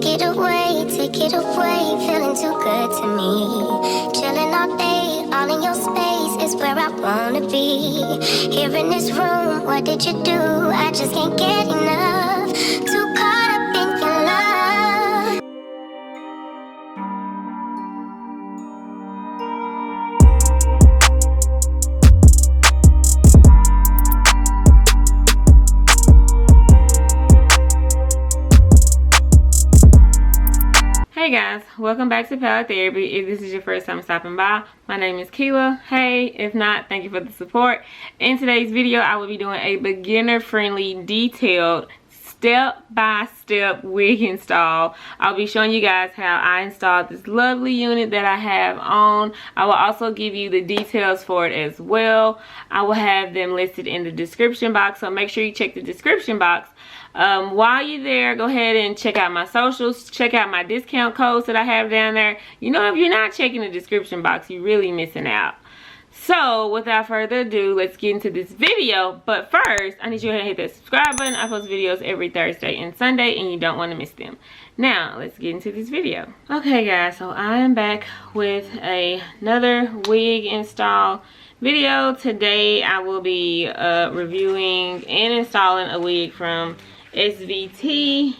take it away, feeling too good to me. Chilling all day, all in your space is where I wanna be. Here in this room, what did you do? I just can't get enough. Too caught up in your love. Hey guys, welcome back to Palette Therapy. If this is your first time stopping by, my name is Keela. Hey, if not, thank you for the support. In today's video, I will be doing a beginner-friendly, detailed, step-by-step wig install. I'll be showing you guys how I installed this lovely unit that I have on. I will also give you the details for it as well. I will have them listed in the description box, so make sure you check the description box. While you're there, go ahead and check out my socials, check out my discount codes that I have down there. You know, if you're not checking the description box, you're really missing out. So without further ado, let's get into this video. But first, I need you to hit that subscribe button. I post videos every Thursday and Sunday, and you don't want to miss them. Now, let's get into this video. Okay guys, so I am back with another wig install video. Today I will be reviewing and installing a wig from S.V.T.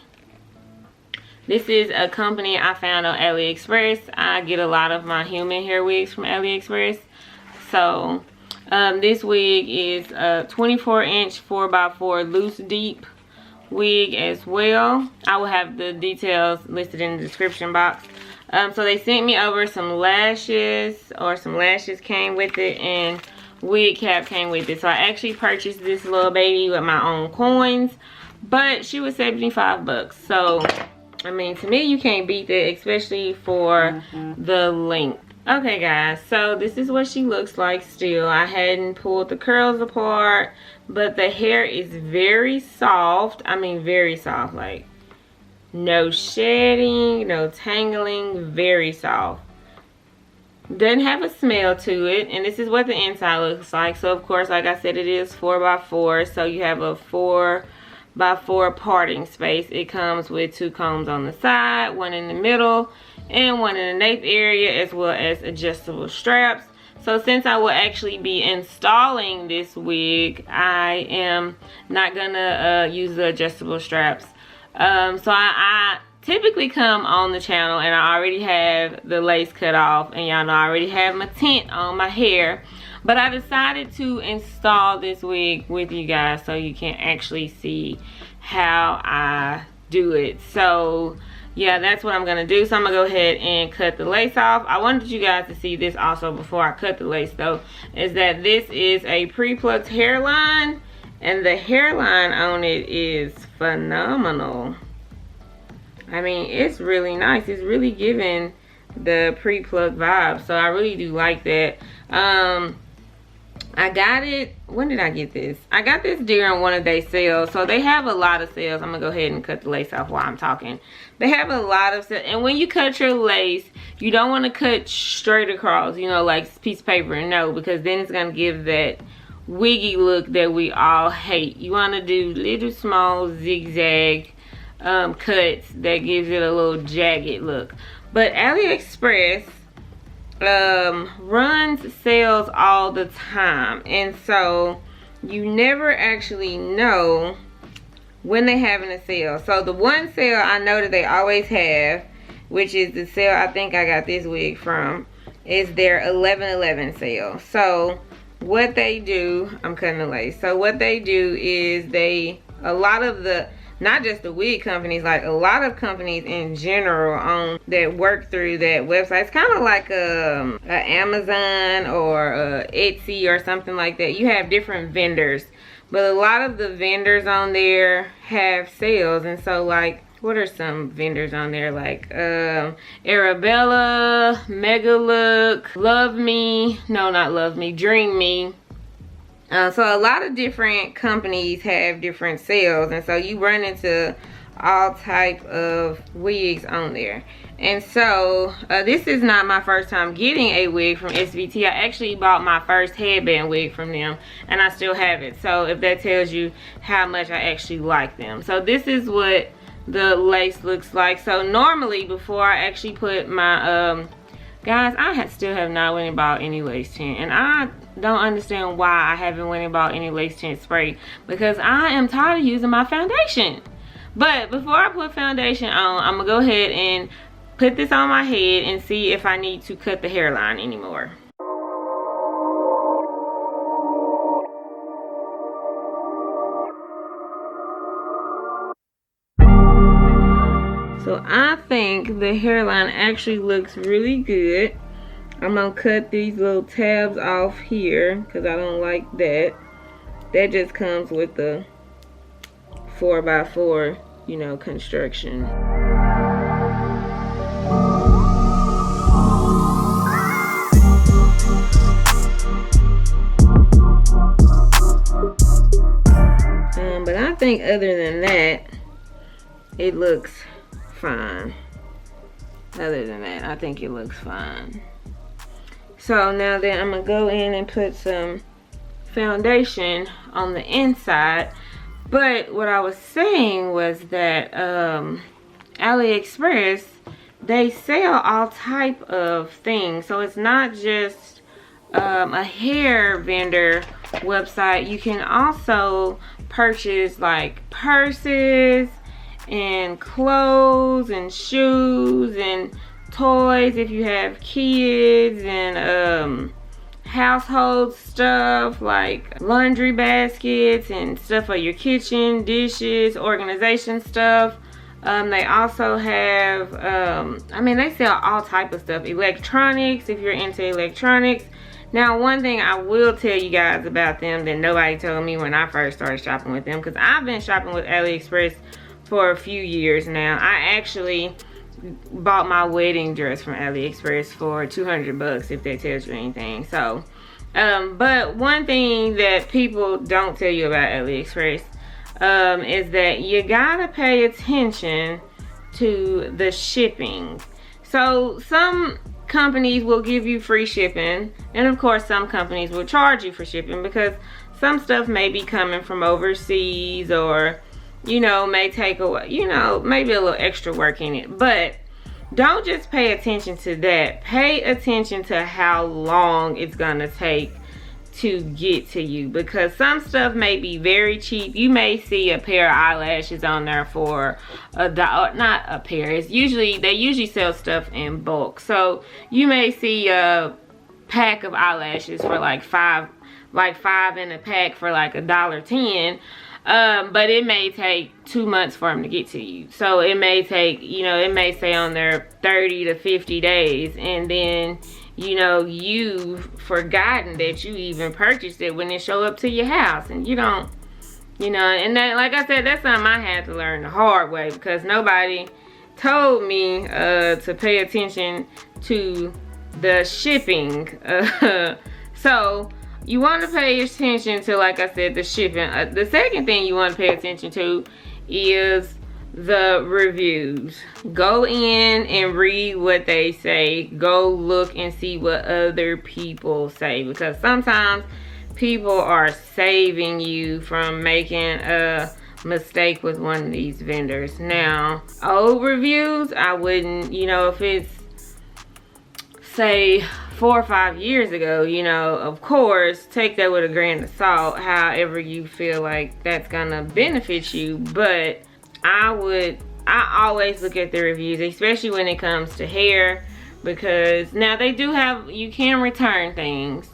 This is a company I found on AliExpress. I get a lot of my human hair wigs from AliExpress. So this wig is a 24-inch 4x4 loose deep wig as well. I will have the details listed in the description box. So they sent me over some lashes, or some lashes came with it, and wig cap came with it. So I actually purchased this little baby with my own coins, but she was 75 bucks. So I mean, to me, you can't beat that, especially for the length. Okay guys, so this is what she looks like still. I hadn't pulled the curls apart, but the hair is very soft. I mean, very soft, like no shedding, no tangling, very soft. Doesn't have a smell to it, and this is what the inside looks like. So of course, like I said, it is 4x4, so you have a 4x4 parting space. It comes with 2 combs on the side, 1 in the middle, and 1 in the nape area, as well as adjustable straps. So since I will actually be installing this wig, I am not gonna use the adjustable straps. So I typically come on the channel and I already have the lace cut off, and y'all know I already have my tint on my hair. But I decided to install this wig with you guys so you can actually see how I do it. So yeah, that's what I'm gonna do. So I'm gonna go ahead and cut the lace off. I wanted you guys to see this also before I cut the lace though, is that this is a pre-plucked hairline, and the hairline on it is phenomenal. I mean, it's really nice. It's really giving the pre-plucked vibe, so I really do like that. I got it, when did I get this? I got this during one of their sales. So they have a lot of sales. I'm gonna go ahead and cut the lace off while I'm talking. They have a lot of sales, and when you cut your lace, you don't want to cut straight across, you know, like piece of paper. No, because then it's gonna give that wiggy look that we all hate. You want to do little small zigzag cuts that gives it a little jagged look. But AliExpress runs sales all the time, and so you never actually know when they're having a sale. So the one sale I know that they always have, which is the sale I think I got this wig from, is their 11/11 sale. So what they do, I'm cutting the lace. So what they do is a lot of the, not just the wig companies, like a lot of companies in general that work through that website. It's kind of like a Amazon or a Etsy or something like that. You have different vendors, but a lot of the vendors on there have sales. And so, like, what are some vendors on there? Like Arabella, Megalook, Love Me, no, not Love Me, Dream Me. So a lot of different companies have different sales, and so you run into all type of wigs on there. And so this is not my first time getting a wig from S.V.T. I actually bought my first headband wig from them, and I still have it. So if that tells you how much I actually like them. So this is what the lace looks like. So normally, before I actually put my guys, I still have not went and bought any lace tint, and I don't understand why I haven't went and bought any lace tint spray, because I am tired of using my foundation. But before I put foundation on, I'm gonna go ahead and put this on my head and see if I need to cut the hairline anymore. So I think the hairline actually looks really good. I'm gonna cut these little tabs off here because I don't like that. That just comes with the 4x4, you know, construction. But I think other than that, it looks fine. Other than that, I think it looks fine. So now then I'm gonna go in and put some foundation on the inside. But what I was saying was that AliExpress, they sell all type of things. So it's not just a hair vendor website. You can also purchase like purses and clothes and shoes and toys if you have kids, and household stuff like laundry baskets and stuff for your kitchen, dishes, organization stuff. They also have I mean, they sell all type of stuff. Electronics, if you're into electronics. Now, one thing I will tell you guys about them that nobody told me when I first started shopping with them, because I've been shopping with AliExpress for a few years now. I actually bought my wedding dress from AliExpress for 200 bucks, if that tells you anything. So but one thing that people don't tell you about AliExpress is that you gotta pay attention to the shipping. So some companies will give you free shipping, and of course some companies will charge you for shipping, because some stuff may be coming from overseas, or you know, may take away, you know, maybe a little extra work in it. But don't just pay attention to that. Pay attention to how long it's gonna take to get to you, because some stuff may be very cheap. You may see a pair of eyelashes on there for $1, not a pair. It's usually, they usually sell stuff in bulk. So you may see a pack of eyelashes for like five in a pack for like $1.10. But it may take 2 months for them to get to you. So it may take, you know, it may say on there 30 to 50 days, and then, you know, you've forgotten that you even purchased it when it show up to your house, and you don't, you know. And that, like I said, that's something I had to learn the hard way, because nobody told me to pay attention to the shipping. So you want to pay attention to, like I said, the shipping. The second thing you want to pay attention to is the reviews. Go in and read what they say. Go look and see what other people say, because sometimes people are saving you from making a mistake with one of these vendors. Now, old reviews, I wouldn't, you know, if it's say 4 or 5 years ago, you know, of course, take that with a grain of salt, however you feel like that's gonna benefit you. But I always look at the reviews, especially when it comes to hair, because now they do have, you can return things.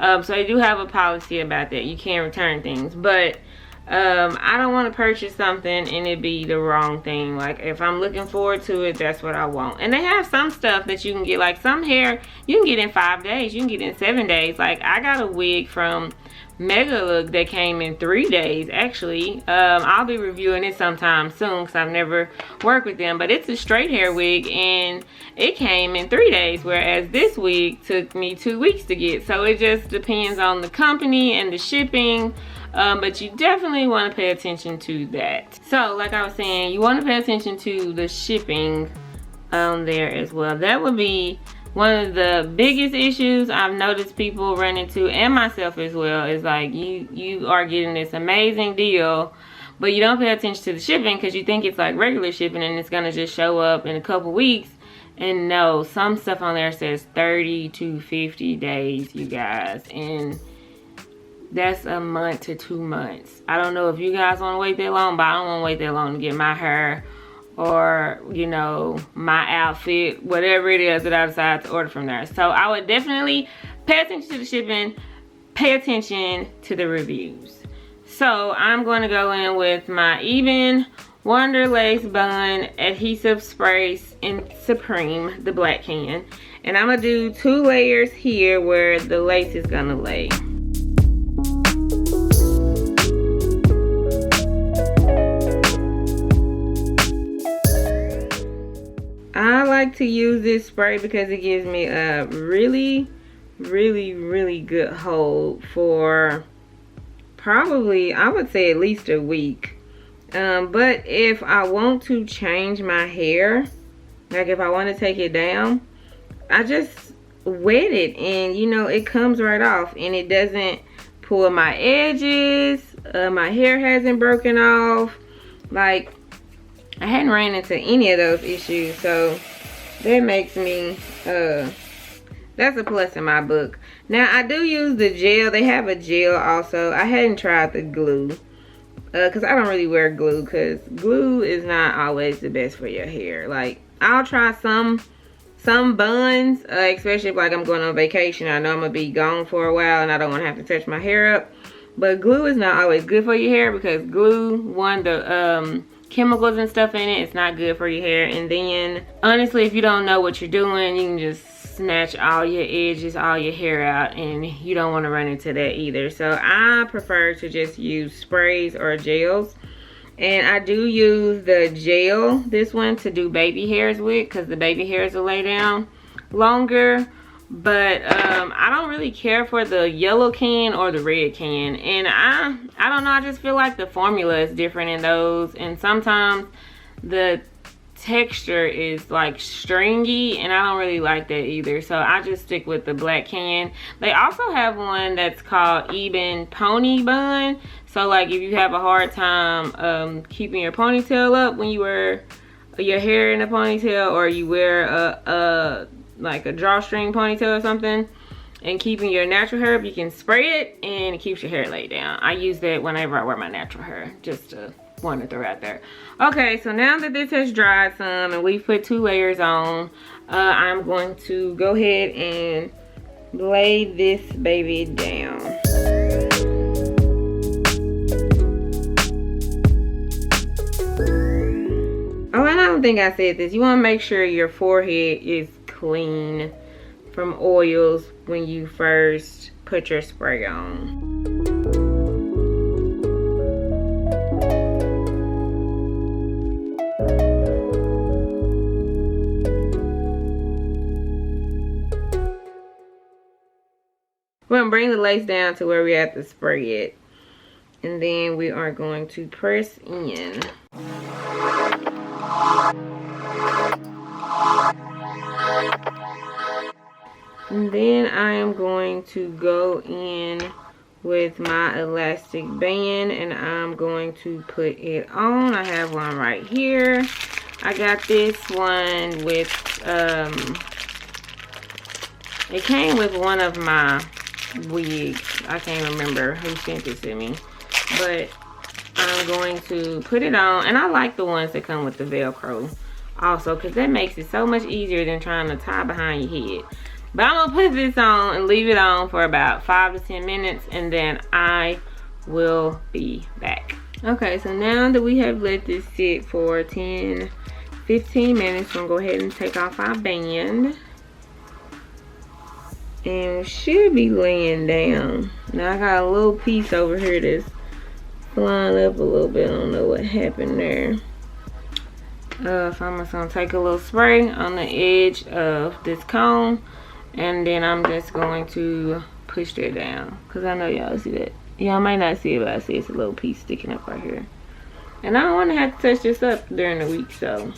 So they do have a policy about that. You can return things, but I don't want to purchase something and it be the wrong thing. Like, if I'm looking forward to it, that's what I want. And they have some stuff that you can get, like some hair you can get in 5 days, you can get in 7 days. Like, I got a wig from Mega Look that came in 3 days actually. I'll be reviewing it sometime soon because I've never worked with them, but it's a straight hair wig and it came in 3 days, whereas this wig took me 2 weeks to get. So it just depends on the company and the shipping. But you definitely want to pay attention to that. So like I was saying, you want to pay attention to the shipping on there as well. That would be one of the biggest issues I've noticed people run into, and myself as well, is like you are getting this amazing deal, but you don't pay attention to the shipping because you think it's like regular shipping and it's gonna just show up in a couple weeks. And no, some stuff on there says 30 to 50 days, you guys, and that's a month to 2 months. I don't know if you guys want to wait that long, but I don't want to wait that long to get my hair or, you know, my outfit, whatever it is that I decide to order from there. So I would definitely pay attention to the shipping, pay attention to the reviews. So I'm going to go in with my Even Wonder Lace Bun Adhesive Sprays in Supreme, the black can. And I'm going to do 2 layers here where the lace is going to lay. I like to use this spray because it gives me a really good hold for probably, I would say, at least a week. But if I want to change my hair, like if I want to take it down, I just wet it and, you know, it comes right off and it doesn't pull my edges. My hair hasn't broken off. Like, I hadn't ran into any of those issues, so that makes me, that's a plus in my book. Now, I do use the gel. They have a gel also. I hadn't tried the glue, because I don't really wear glue, because glue is not always the best for your hair. Like, I'll try some buns, especially if, like, I'm going on vacation. I know I'm going to be gone for a while, and I don't want to have to touch my hair up. But glue is not always good for your hair, because glue, one, the, chemicals and stuff in it, it's not good for your hair. And then honestly, if you don't know what you're doing, you can just snatch all your edges, all your hair out, and you don't want to run into that either. So I prefer to just use sprays or gels, and I do use the gel, this one, to do baby hairs with, because the baby hairs will lay down longer. But I don't really care for the yellow can or the red can, and I don't know, I just feel like the formula is different in those, and sometimes the texture is like stringy, and I don't really like that either. So I just stick with the black can. They also have one that's called Even Pony Bun. So like if you have a hard time keeping your ponytail up when you wear your hair in a ponytail, or you wear like a drawstring ponytail or something, and keeping your natural hair up, you can spray it and it keeps your hair laid down. I use that whenever I wear my natural hair, just to want to throw out there. Okay, so now that this has dried some and we've put 2 layers on, I'm going to go ahead and lay this baby down. Oh, and I don't think I said this. You want to make sure your forehead is clean from oils when you first put your spray on. We're going to bring the lace down to where we have to spray it, and then we are going to press in. And then I am going to go in with my elastic band, and I'm going to put it on. I have one right here. I got this one with, it came with one of my wigs. I can't remember who sent this to me, but I'm going to put it on. And I like the ones that come with the Velcro also, because that makes it so much easier than trying to tie behind your head. But I'm gonna put this on and leave it on for about 5 to 10 minutes, and then I will be back. Okay, so now that we have let this sit for 10-15 minutes, we're gonna go ahead and take off our band, and we should be laying down. Now I got a little piece over here that's flying up a little bit. I don't know what happened there. So I'm just gonna take a little spray on the edge of this comb, and then I'm just going to push that down, because I know y'all see that. Y'all might not see it, but I see it's a little piece sticking up right here. And I don't want to have to touch this up during the week, so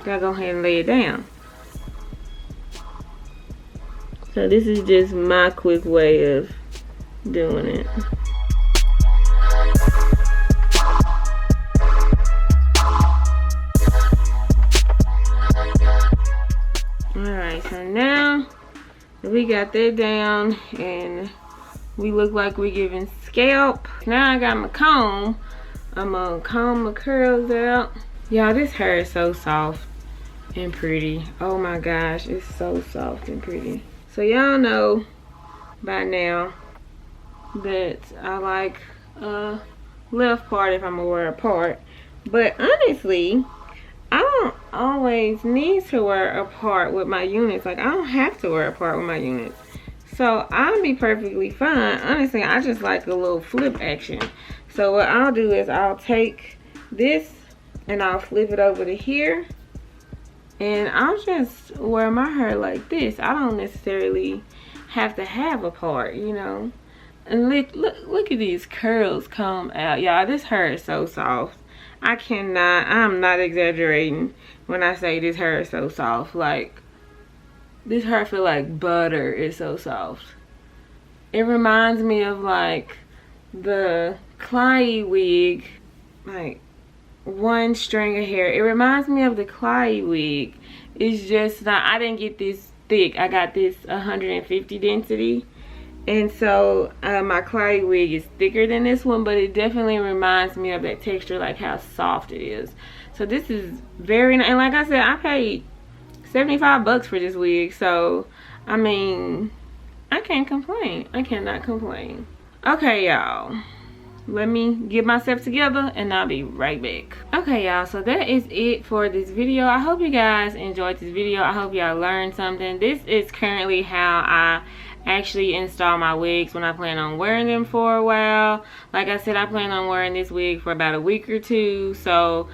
gotta go ahead and lay it down. So this is just my quick way of doing it. Alright, so now we got that down and we look like we're giving scalp. Now I got my comb. I'm gonna comb my curls out. Y'all, this hair is so soft and pretty. Oh my gosh, it's so soft and pretty. So y'all know by now that I like left part if I'm gonna wear a part. But honestly, I don't always need to wear a part with my units. Like, I don't have to wear a part with my units. So I'll be perfectly fine. Honestly, I just like a little flip action. So what I'll do is I'll take this and I'll flip it over to here. And I'll just wear my hair like this. I don't necessarily have to have a part, you know. And look at these curls come out. Y'all, this hair is so soft. I'm not exaggerating when I say this hair is so soft. Like, this hair feel like butter. It's so soft. It reminds me of like the Clyde wig, like one string of hair. It reminds me of the Clyde wig. It's just not, I didn't get this thick. I got this 150 density. And so my Clyde wig is thicker than this one, but it definitely reminds me of that texture, like how soft it is. So this is very nice. And like I said, I paid 75 bucks for this wig. So, I mean, I can't complain. I cannot complain. Okay, y'all. Let me get myself together and I'll be right back. Okay, y'all, so that is it for this video. I hope you guys enjoyed this video. I hope y'all learned something. This is currently how I actually install my wigs when I plan on wearing them for a while. Like I said, I plan on wearing this wig for about a week or two. So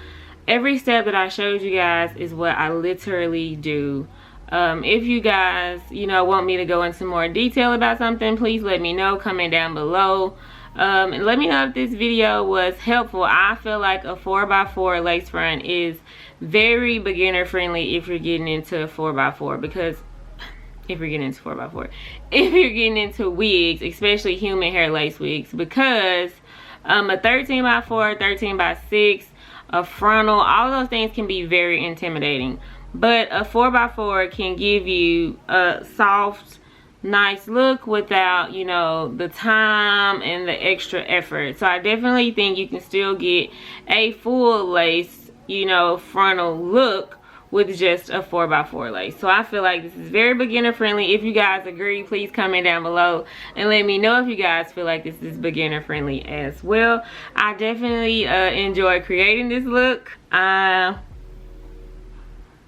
every step that I showed you guys is what I literally do. If you guys, you know, want me to go into more detail about something, please let me know. Comment down below. And let me know if this video was helpful. I feel like a 4x4 lace front is very beginner friendly if you're getting into 4x4, because if you're getting into 4x4, if you're getting into wigs, especially human hair lace wigs, because a 13x4, 13x6, a frontal, all those things can be very intimidating. But a 4x4 can give you a soft, nice look without, you know, the time and the extra effort. So I definitely think you can still get a full lace, you know, frontal look with just a 4x4 lace. So I feel like this is very beginner friendly. If you guys agree, please comment down below and let me know if you guys feel like this is beginner friendly as well. I definitely enjoy creating this look. I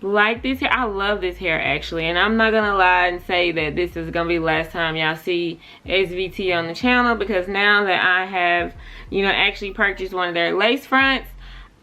like this hair. I love this hair actually, and I'm not gonna lie and say that this is gonna be the last time y'all see S.V.T on the channel, because now that I have, you know, actually purchased one of their lace fronts,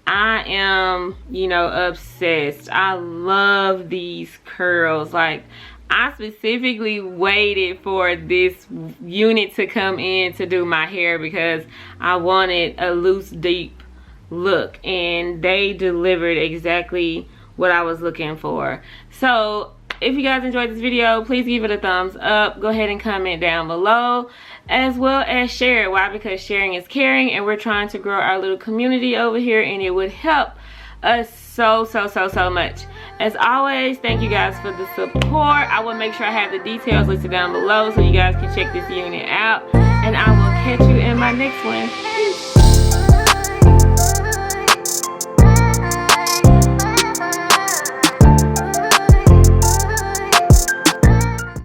I am, you know, obsessed. I love these curls. Like, I specifically waited for this unit to come in to do my hair because I wanted a loose, deep look, and they delivered exactly what I was looking for. So if you guys enjoyed this video, please give it a thumbs up. Go ahead and comment down below, as well as share it. Why? Because sharing is caring, and we're trying to grow our little community over here, and it would help us so much. As always, thank you guys for the support. I will make sure I have the details listed down below so you guys can check this unit out, and I will catch you in my next one. Peace.